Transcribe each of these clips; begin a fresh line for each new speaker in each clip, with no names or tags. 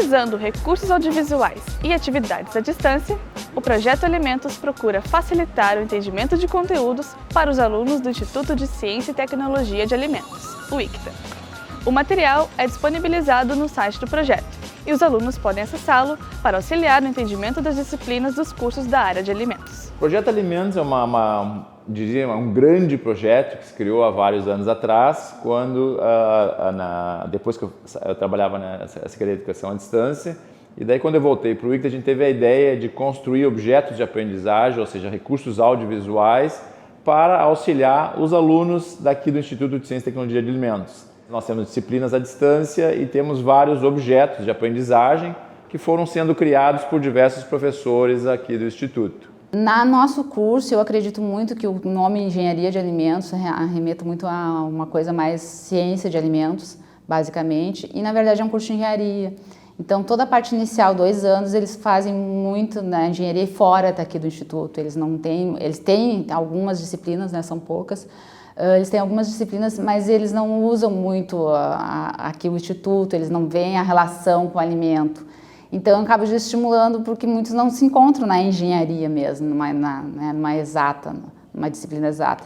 Utilizando recursos audiovisuais e atividades à distância, o Projeto Alimentos procura facilitar o entendimento de conteúdos para os alunos do Instituto de Ciência e Tecnologia de Alimentos, o ICTA. O material é disponibilizado no site do projeto e os alunos podem acessá-lo para auxiliar no entendimento das disciplinas dos cursos da área de alimentos.
O Projeto Alimentos é um grande projeto que se criou há vários anos atrás, quando, depois que eu trabalhava na Secretaria de Educação à Distância, e daí quando eu voltei para o ICTA, a gente teve a ideia de construir objetos de aprendizagem, ou seja, recursos audiovisuais, para auxiliar os alunos daqui do Instituto de Ciência e Tecnologia de Alimentos. Nós temos disciplinas à distância e temos vários objetos de aprendizagem que foram sendo criados por diversos professores aqui do Instituto.
No nosso curso, eu acredito muito que o nome Engenharia de Alimentos arremeta muito a uma coisa mais ciência de alimentos, basicamente, e na verdade é um curso de engenharia. Então, toda a parte inicial, 2 anos, eles fazem muito na engenharia fora daqui do Instituto. Eles têm algumas disciplinas, né, são poucas. Eles têm algumas disciplinas, mas eles não usam muito aqui o Instituto, eles não veem a relação com o alimento. Então, acaba estimulando porque muitos não se encontram na engenharia mesmo, numa exata, numa disciplina exata.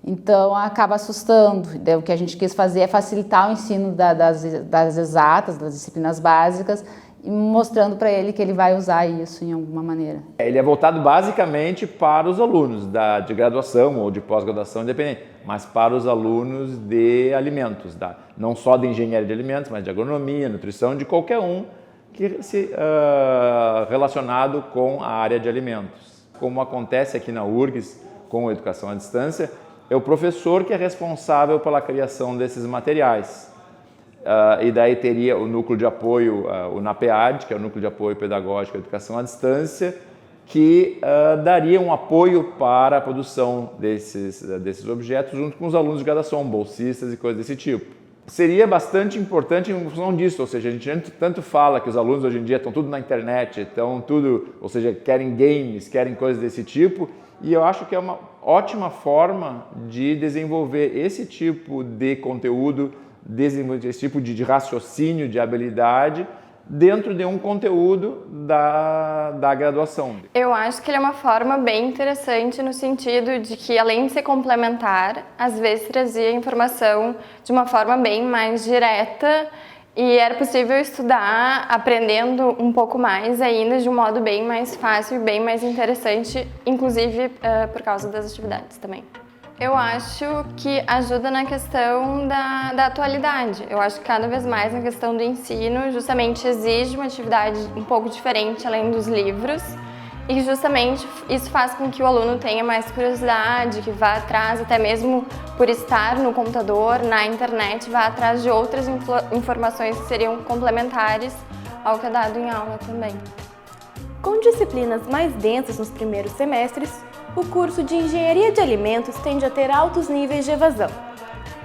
Então, acaba assustando. O que a gente quis fazer é facilitar o ensino das exatas, das disciplinas básicas, e mostrando para ele que ele vai usar isso em alguma maneira.
Ele é voltado basicamente para os alunos de graduação ou de pós-graduação independente, mas para os alunos de alimentos, não só de engenharia de alimentos, mas de agronomia, nutrição, de qualquer um que se relacionado com a área de alimentos. Como acontece aqui na URGS com a educação à distância, é o professor que é responsável pela criação desses materiais. E daí teria o núcleo de apoio, o NAPEAD, que é o núcleo de apoio pedagógico à educação à distância, que daria um apoio para a produção desses objetos junto com os alunos de graduação, bolsistas e coisas desse tipo. Seria bastante importante em função disso, ou seja, a gente tanto fala que os alunos hoje em dia estão tudo na internet, ou seja, querem games, querem coisas desse tipo, e eu acho que é uma ótima forma de desenvolver esse tipo de conteúdo, desenvolver esse tipo de raciocínio, de habilidade, dentro de um conteúdo da graduação.
Eu acho que ele é uma forma bem interessante no sentido de que, além de ser complementar, às vezes trazia informação de uma forma bem mais direta e era possível estudar aprendendo um pouco mais ainda de um modo bem mais fácil e bem mais interessante, inclusive por causa das atividades também. Eu acho que ajuda na questão da atualidade. Eu acho que cada vez mais na questão do ensino justamente exige uma atividade um pouco diferente além dos livros e justamente isso faz com que o aluno tenha mais curiosidade, que vá atrás, até mesmo por estar no computador, na internet, vá atrás de outras informações que seriam complementares ao que é dado em aula também.
Com disciplinas mais densas nos primeiros semestres, o curso de Engenharia de Alimentos tende a ter altos níveis de evasão.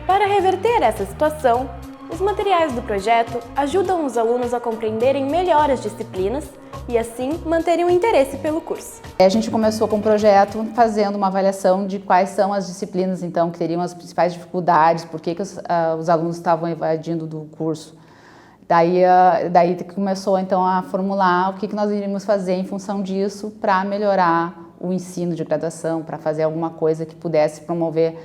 Para reverter essa situação, os materiais do projeto ajudam os alunos a compreenderem melhor as disciplinas e, assim, manterem o interesse pelo curso.
A gente começou com o projeto fazendo uma avaliação de quais são as disciplinas, então, que teriam as principais dificuldades, por que os alunos estavam evadindo do curso. Daí começou, então, a formular o que nós iríamos fazer em função disso para melhorar o ensino de graduação, para fazer alguma coisa que pudesse promover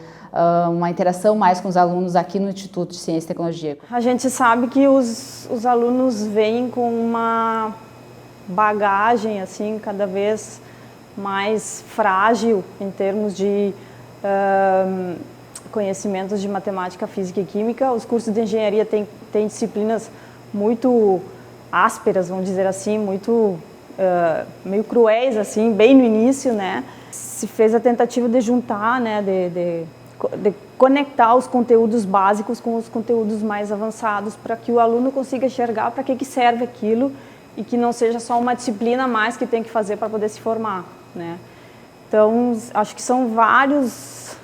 uma interação mais com os alunos aqui no Instituto de Ciência e Tecnologia.
A gente sabe que os alunos vêm com uma bagagem assim, cada vez mais frágil em termos de conhecimentos de matemática, física e química. Os cursos de engenharia têm disciplinas muito ásperas, vamos dizer assim, muito meio cruéis, assim, bem no início, né? Se fez a tentativa de juntar, né, de conectar os conteúdos básicos com os conteúdos mais avançados para que o aluno consiga enxergar para que serve aquilo e que não seja só uma disciplina a mais que tem que fazer para poder se formar, né? Então, acho que são vários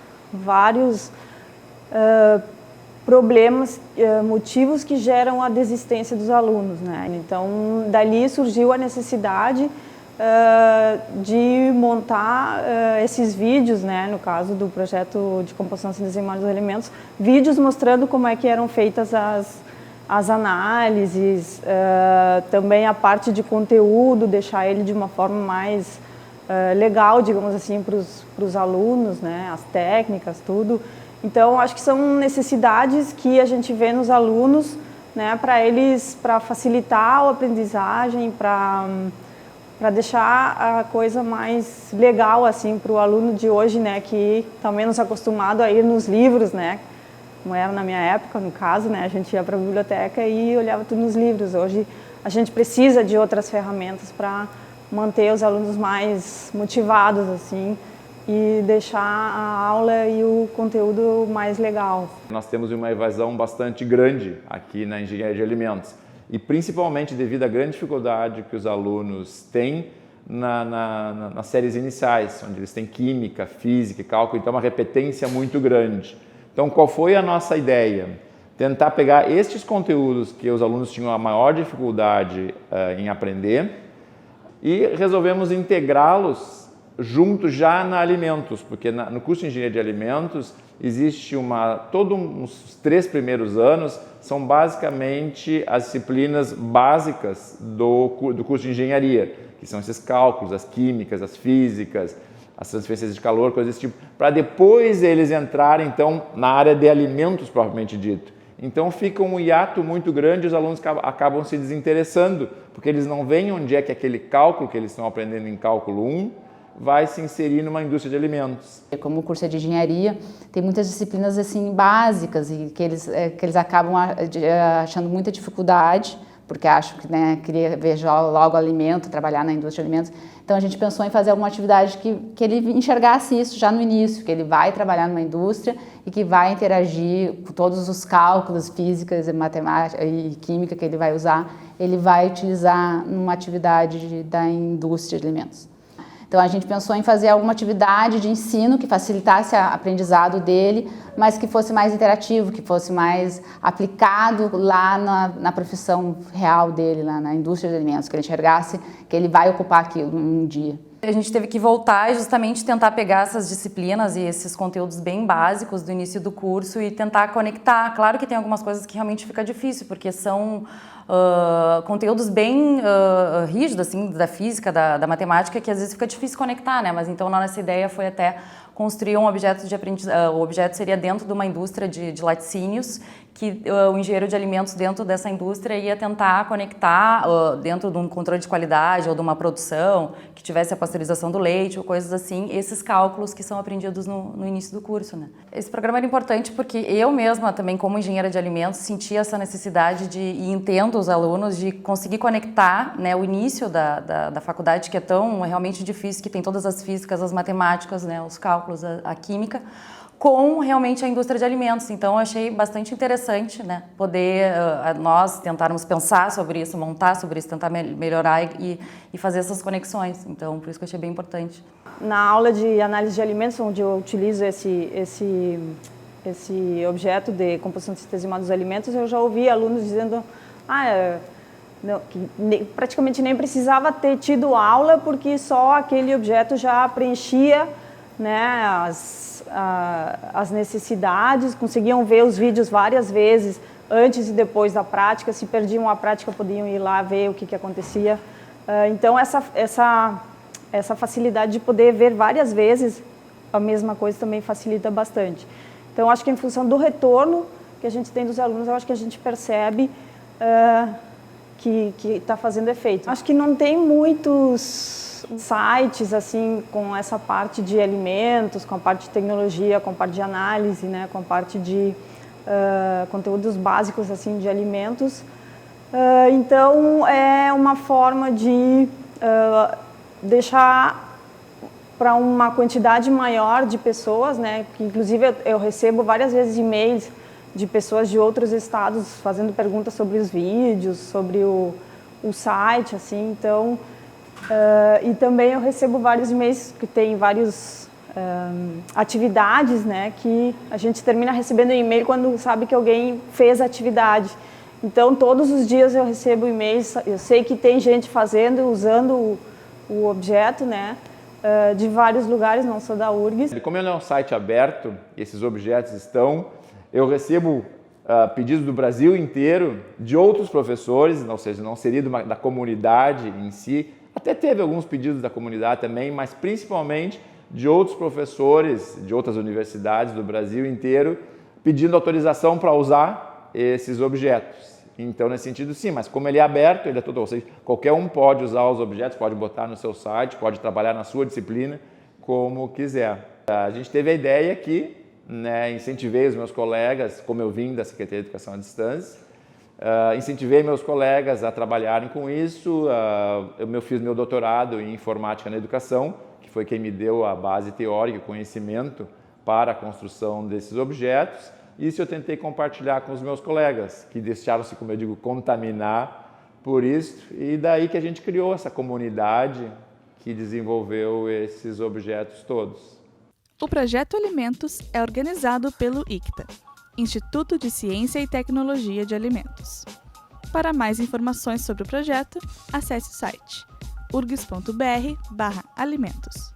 problemas, motivos que geram a desistência dos alunos, né? Então, dali surgiu a necessidade de montar esses vídeos, né? No caso do projeto de composição e desenvolvimento dos alimentos, vídeos mostrando como é que eram feitas as análises, também a parte de conteúdo, deixar ele de uma forma mais legal, digamos assim, para os alunos, né? As técnicas, tudo. Então, acho que são necessidades que a gente vê nos alunos, né? Para facilitar a aprendizagem, para deixar a coisa mais legal assim para o aluno de hoje, né? Que está menos acostumado a ir nos livros, né? Como era na minha época, no caso, né? A gente ia para a biblioteca e olhava tudo nos livros. Hoje a gente precisa de outras ferramentas para manter os alunos mais motivados, assim, e deixar a aula e o conteúdo mais legal.
Nós temos uma evasão bastante grande aqui na engenharia de alimentos e principalmente devido à grande dificuldade que os alunos têm nas séries iniciais, onde eles têm química, física e cálculo, então é uma repetência muito grande. Então, qual foi a nossa ideia? Tentar pegar estes conteúdos que os alunos tinham a maior dificuldade em aprender e resolvemos integrá-los junto já na alimentos, porque no curso de engenharia de alimentos existe todos os 3 primeiros anos são basicamente as disciplinas básicas do curso de engenharia, que são esses cálculos, as químicas, as físicas, as transferências de calor, coisas desse tipo, para depois eles entrarem então na área de alimentos propriamente dito. Então fica um hiato muito grande e os alunos acabam se desinteressando, porque eles não veem onde é que aquele cálculo que eles estão aprendendo em cálculo 1 vai se inserir numa indústria de alimentos.
Como o curso é de engenharia, tem muitas disciplinas assim básicas e que eles acabam achando muita dificuldade, porque acham que, né, queria ver logo alimento, trabalhar na indústria de alimentos. Então a gente pensou em fazer alguma atividade que ele enxergasse isso já no início, que ele vai trabalhar numa indústria e que vai interagir com todos os cálculos, físicas, matemática e química que ele vai usar, ele vai utilizar numa atividade da indústria de alimentos. Então a gente pensou em fazer alguma atividade de ensino que facilitasse o aprendizado dele, mas que fosse mais interativo, que fosse mais aplicado lá na profissão real dele, lá na indústria de alimentos, que ele enxergasse que ele vai ocupar aquilo um dia.
A gente teve que voltar e justamente tentar pegar essas disciplinas e esses conteúdos bem básicos do início do curso e tentar conectar. Claro que tem algumas coisas que realmente fica difícil, porque são conteúdos bem rígidos, assim, da física, da matemática, que às vezes fica difícil conectar, né? Mas então a nossa ideia foi até construir um objeto de aprendizagem. O objeto seria dentro de uma indústria de laticínios, que o engenheiro de alimentos dentro dessa indústria ia tentar conectar dentro de um controle de qualidade ou de uma produção que tivesse a pasteurização do leite ou coisas assim, esses cálculos que são aprendidos no início do curso, né? Esse programa era importante porque eu mesma também, como engenheira de alimentos, sentia essa necessidade e entendo os alunos de conseguir conectar, né, o início da faculdade, que é tão realmente difícil, que tem todas as físicas, as matemáticas, né, os cálculos, a química, com realmente a indústria de alimentos. Então eu achei bastante interessante, né, poder nós tentarmos pensar sobre isso, montar sobre isso, tentar melhorar e fazer essas conexões. Então por isso que eu achei bem importante.
Na aula de análise de alimentos, onde eu utilizo esse objeto de composição sintesimada dos alimentos, eu já ouvi alunos dizendo não, que praticamente nem precisava ter tido aula, porque só aquele objeto já preenchia, né, as necessidades, conseguiam ver os vídeos várias vezes, antes e depois da prática. Se perdiam a prática, podiam ir lá ver o que acontecia. Então, essa facilidade de poder ver várias vezes a mesma coisa também facilita bastante. Então, acho que em função do retorno que a gente tem dos alunos, eu acho que a gente percebe que está fazendo efeito. Acho que não tem muitos sites assim com essa parte de alimentos, com a parte de tecnologia, com a parte de análise, né, com a parte de conteúdos básicos assim de alimentos. Então é uma forma de deixar para uma quantidade maior de pessoas, né, que inclusive eu recebo várias vezes e-mails de pessoas de outros estados fazendo perguntas sobre os vídeos, sobre o site, assim. Então e também eu recebo vários e-mails que tem várias atividades, né, que a gente termina recebendo e-mail quando sabe que alguém fez a atividade. Então, todos os dias eu recebo e-mails, eu sei que tem gente fazendo, usando o objeto, né, de vários lugares, não só da URGS.
Como ele é um site aberto, esses objetos estão, eu recebo pedidos do Brasil inteiro, de outros professores, ou seja, não seria da comunidade em si. Até teve alguns pedidos da comunidade também, mas principalmente de outros professores de outras universidades do Brasil inteiro, pedindo autorização para usar esses objetos. Então, nesse sentido, sim, mas como ele é aberto, ele é todo, ou seja, qualquer um pode usar os objetos, pode botar no seu site, pode trabalhar na sua disciplina, como quiser. A gente teve a ideia que, incentivei os meus colegas, como eu vim da Secretaria de Educação à Distância, incentivei meus colegas a trabalharem com isso. Eu fiz meu doutorado em Informática na Educação, que foi quem me deu a base teórica, o conhecimento para a construção desses objetos. Isso eu tentei compartilhar com os meus colegas, que deixaram-se, como eu digo, contaminar por isso. E daí que a gente criou essa comunidade que desenvolveu esses objetos todos.
O Projeto Alimentos é organizado pelo ICTA, Instituto de Ciência e Tecnologia de Alimentos. Para mais informações sobre o projeto, acesse o site urgs.br/alimentos.